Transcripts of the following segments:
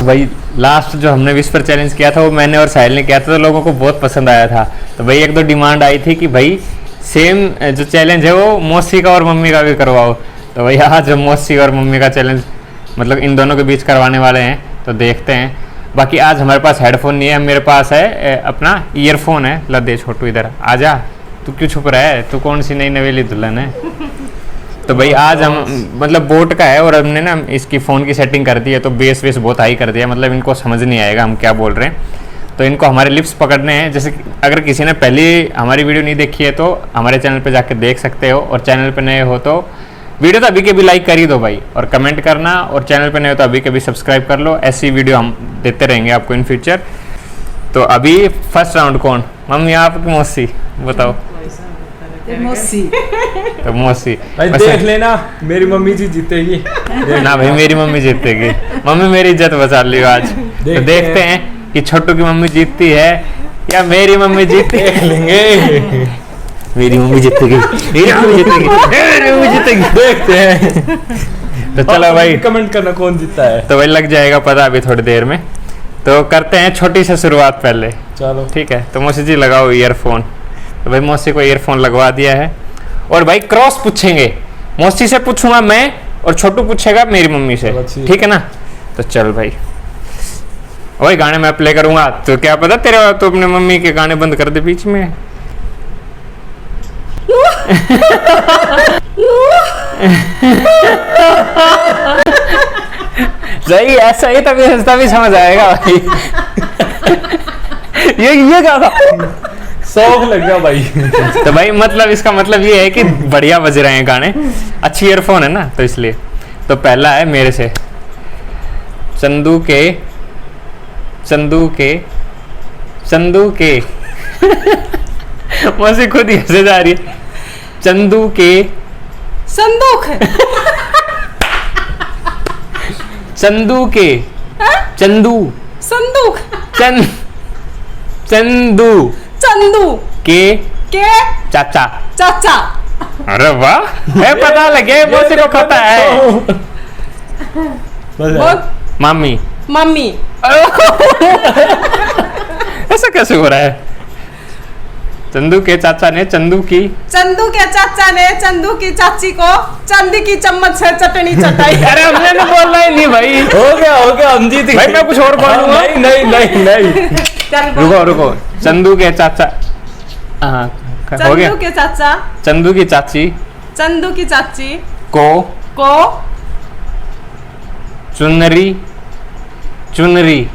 भाई लास्ट जो हमने विस्पर चैलेंज किया था वो मैंने और साहिल ने किया था, तो लोगों को बहुत पसंद आया था। तो भाई एक दो डिमांड आई थी कि भाई सेम जो चैलेंज है वो मौसी का और मम्मी का भी करवाओ। तो भाई आज मौसी और मम्मी का चैलेंज मतलब इन दोनों के बीच करवाने वाले हैं, तो देखते हैं। बाकी आज हमारे पास हेडफोन नहीं है, मेरे पास है अपना ईयरफोन है। ला दे छोटू इधर आ जा, तू क्यों छुप रहा है, तू कौन सी नई नवेली दुल्हन है। तो भाई आज हम मतलब बोट का है और हमने ना इसकी फ़ोन की सेटिंग कर दी है, तो बेस वेस बहुत हाई कर दिया, मतलब इनको समझ नहीं आएगा हम क्या बोल रहे हैं। तो इनको हमारे लिप्स पकड़ने हैं। जैसे अगर किसी ने पहले हमारी वीडियो नहीं देखी है तो हमारे चैनल पे जाके देख सकते हो, और चैनल पे नए हो तो वीडियो तो अभी के भी लाइक कर ही दो भाई, और कमेंट करना, और चैनल पे नए हो तो अभी के भी सब्सक्राइब कर लो। ऐसी वीडियो हम देते रहेंगे आपको इन फ्यूचर। तो अभी फर्स्ट राउंड कौन, मम्मी आपकी मौसी बताओ। मौसी तो मौसी भाई देख लेना मेरी मम्मी जी जीतेगी। ना भाई मेरी मम्मी जीतेगी, मम्मी मेरी इज्जत बचा लियो आज। तो देखते हैं कि छोटू की मम्मी जीतती है या मेरी मम्मी जीतती है। देख लेंगे। मेरी मम्मी जीतेगी, मेरी मम्मी जीतेगी, मेरी मम्मी जीतेगी, देखते हैं। तो चलो भाई कमेंट करना कौन जीता है। तो भाई लग जाएगा पता अभी थोड़ी देर में। तो करते हैं छोटी सी शुरुआत पहले, चलो ठीक है। तो मौसी जी लगाओ ईयरफोन। तो भाई मौसी को ईयरफोन लगवा दिया है, और भाई क्रॉस पूछेंगे, मौसी से पूछूंगा मैं और छोटू पूछेगा मेरी मम्मी से, ठीक है ना। तो चल भाई, वही गाने मैं प्ले करूंगा, तो क्या पता तेरे तो अपने मम्मी के गाने बंद कर दे बीच में। सही, ऐसा ही तभी समझ आएगा भाई। ये क्या था, शौक लग गया भाई। तो भाई मतलब इसका मतलब ये है कि बढ़िया बज रहे हैं गाने, अच्छी ईयरफोन है ना, तो इसलिए। तो पहला है मेरे से, चंदू के मौसी खुद ही हंसे जा रही है। चंदू के संदूक चंदू के चंदू संदूक चंदू चंदू के चाचा। चाचा। अरे वाह, पता लगे मौसी को पता है। बोल मम्मी। मम्मी। ऐसा कैसे हो रहा है। चंदू के चाचा ने चंदू के चाचा ने चंदू की चाची को चांदी की चम्मच से चटनी चटाई। अरे हमने तो बोलना ही नहीं भाई। हो गया हम जीत गए। भाई मैं कुछ और बोलूंगा। नहीं। रुको चंदू के चाचा, हाँ हो गया। चंदू के चाचा, चंदू की चाची चंदू की चाची को चुनरी चुनरी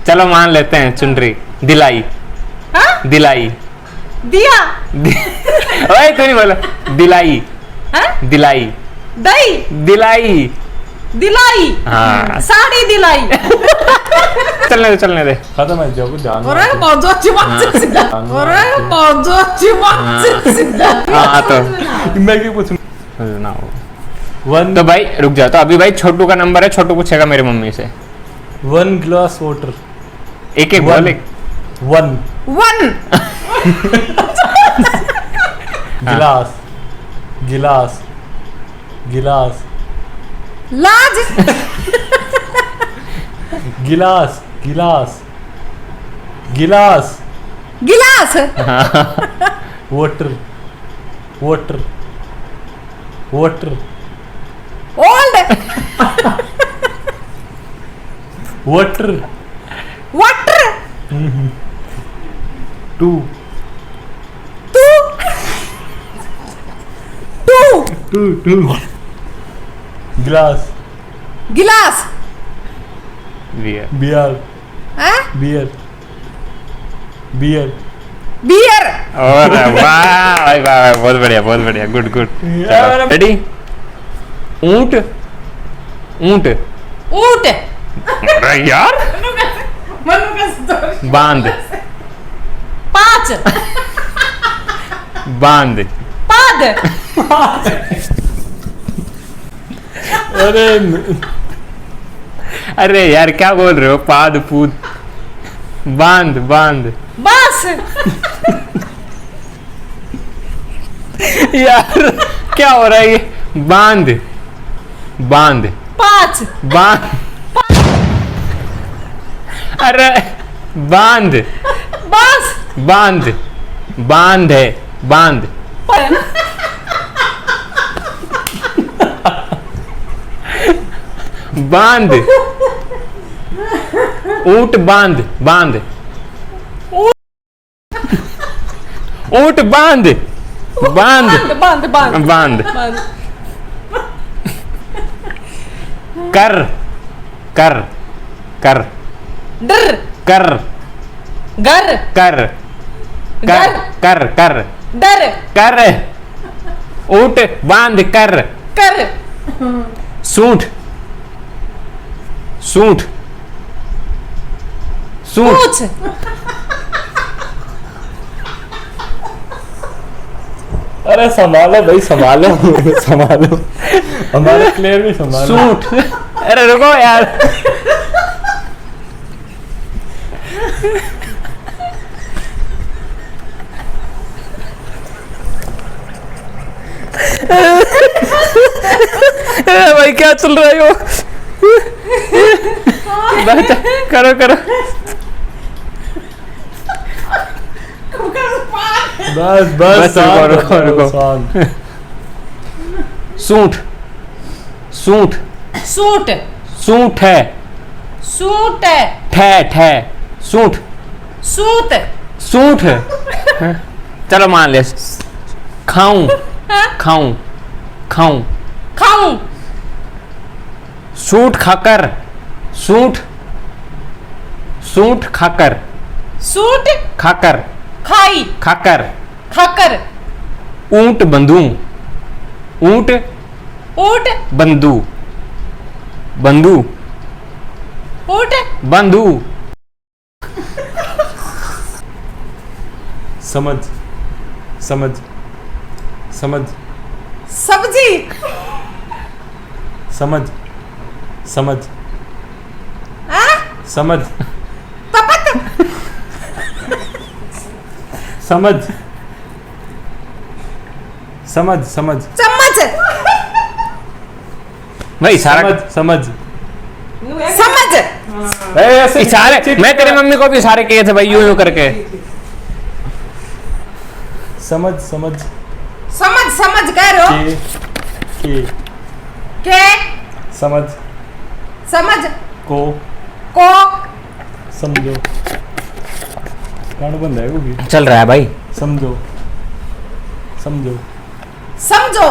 चलो मान लेते हैं, चुनरी दिलाई। दिलाई दिया। ओए तू नहीं बोला, दिलाई दिलाई दही दिलाई दिलाई। हाँ साड़ी दिलाई। चलने दे। खत्म है जो कुछ जान। अरे बहुत अच्छी बात है। अरे बहुत अच्छी बात है। हाँ तो मैं क्यों पूछूं ना हो। वन तो भाई रुक जाओ, तो अभी भाई छोटू का नंबर है, छोटू पूछेगा मेरी मम्मी से। 1 ग्लास वाटर। एक बोले 1 गिलास लाज। Glass glass. Water old. Water water. Two glass glass. Beer और वाह भाई वाह, बहुत बढ़िया गुड रेडी। ऊंट अरे यार बांध 5 बांध पाद। अरे यार क्या बोल रहे हो, पाद पूद बांध बांस। यार क्या हो रहा है ये? बांध बांध 5 बांध, अरे बांध बस बांध, बांध है बांध, बांध, ऊंट बांध बांध, ऊंट बांध बांध बांध बांध बांध, बांध कर कर कर डर कर घर कर कर कर कर डर कर, ऊंट बांध कर, कर सूंठ सूंठ सूंठ, पूछ अरे संभालो भाई, संभालो संभालो, हमारे प्लेयर भी संभालो। सूंठ, अरे रुको यार। भाई क्या चल रहा है वो? करो करो, बस बस बस शांत रुको, हो रुको, जाओ, रुको। शांत। सूंठ सूंठ सूट सूंठ है, सूट ठे ठे, सूंठ सूत सूंठ। चलो मान लिया। खाऊं खाऊं खाऊं, खाऊं सूंठ खाकर, सूंठ सूंठ खाकर, सूट खाकर खाई खाकर, खाकर ऊंट बंधू, ऊंट ऊट बंधु बंधु ऊट बंधु, समझ समझ समझ सब्जी समझ समझ आ? समझ पपत समझ समझ समझ चम्मच भाई सारा समझ समझ समझ ऐसे इशारे, मैं तेरी मम्मी को भी इशारे किए थे भाई, यूं यूं करके। समझ समझ समझ समझ कह रहे हो के के समझ समझ को को समझो। कान बंद है वो चल रहा है भाई। समझो समझो समझो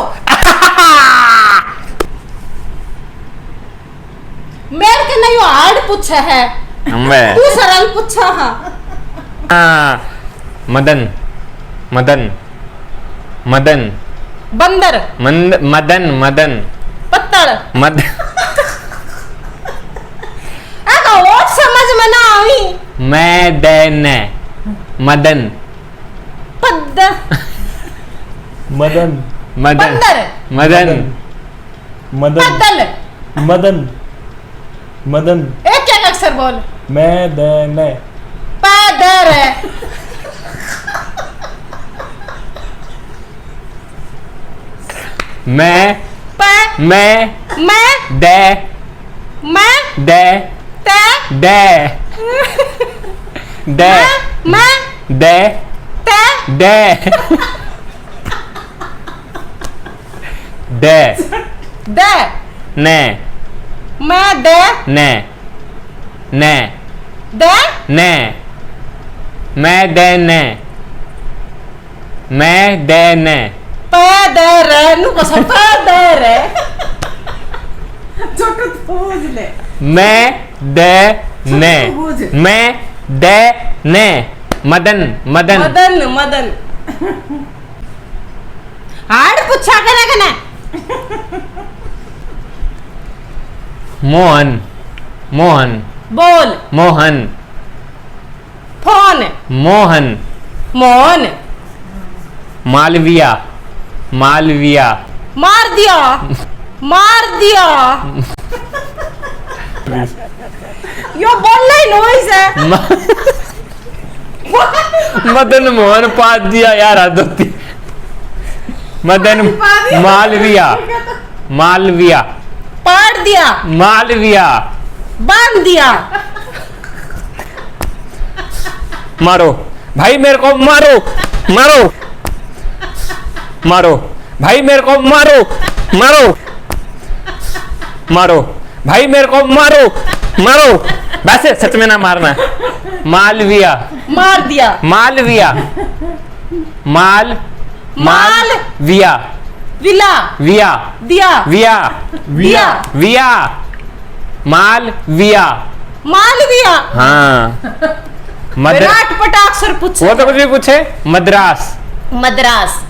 मेरे के नहीं हार्ड पूछा है, मैं तू सरल पूछा हाँ। मदन मदन मदन बंदर मदन मदन पत्तड़ मद और समझ में ना आई। मैदन मदन पद मदन मदन बंदर मदन मदन पतल मदन मदन एक एक अक्षर बोल। मैं देने पैदर मैं मैं मैं दे मैं दे ते दे दे मैं दे ते दे दे दे ने मैं दे ने ने दे ने मैं दे ने मैं दे ने पैदर नु कस पैदर छोटू पूछ ले। मैं दे ने बूझ। मैं दे ने मदन मदन मदन मदन हार्ड पूछा करे कने मोहन मोहन बोल मोहन फोन मोहन मोहन मालविया मालविया मार दिया मार दिया यो बोल नहीं नॉइस है। मदन मोहन पाद दिया यार, हद होती। मदन मालविया, मालविया, पाड़ दिया, मालविया। बांध दिया, मारो भाई मेरे को, मारो मारो मारो भाई मेरे को, मारो मारो मारो भाई मेरे को, मारो मारो। वैसे सच में ना मारना। मालविया, मार दिया, मालविया, माल माल, विया, विला, विया, दिया, विया, दिया, विया, माल विया। मालविया। हाँ विराट पटाक्षर पूछ। वो तो कुछ भी पूछे। मद्रास, मद्रास,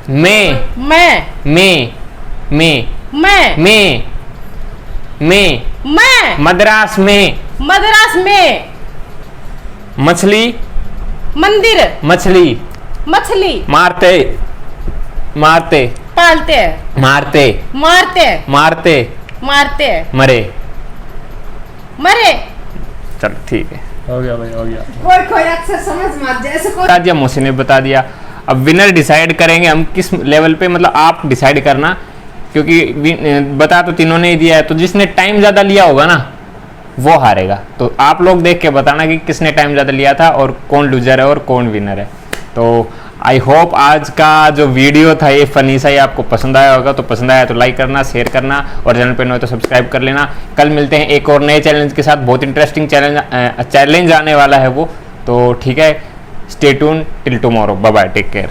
में मैं, में मैं, में मैं, मद्रास में। मद्रास में, मछली, मंदिर, मछली, मछली, मारते मारते पालते, मारते मारते, मारते मारते, मरे। मरे। चलो ठीक है, हो गया भाई, हो गया। कोई अक्सर समझ मत जैसे कोई। बता दिया, मोसी ने बता दिया। अब विनर डिसाइड करेंगे हम किस लेवल पे, मतलब आप डिसाइड करना, क्योंकि बता तो तीनों ने ही दिया है, तो जिसने टाइम ज़्यादा लिया होगा ना वो हारेगा। तो आप लोग देख के बताना कि किसने टाइम ज़्यादा लिया था और कौन लूजर है और कौन विनर है। तो आई होप आज का जो वीडियो था ये फनी सा ही आपको पसंद आया होगा। तो पसंद आया तो लाइक करना, शेयर करना, और चैनल पे नए हो तो सब्सक्राइब कर लेना। कल मिलते हैं एक और नए चैलेंज के साथ। बहुत इंटरेस्टिंग चैलेंज आने वाला है वो। तो ठीक है, stay tune till tomorrow. Bye bye, take care.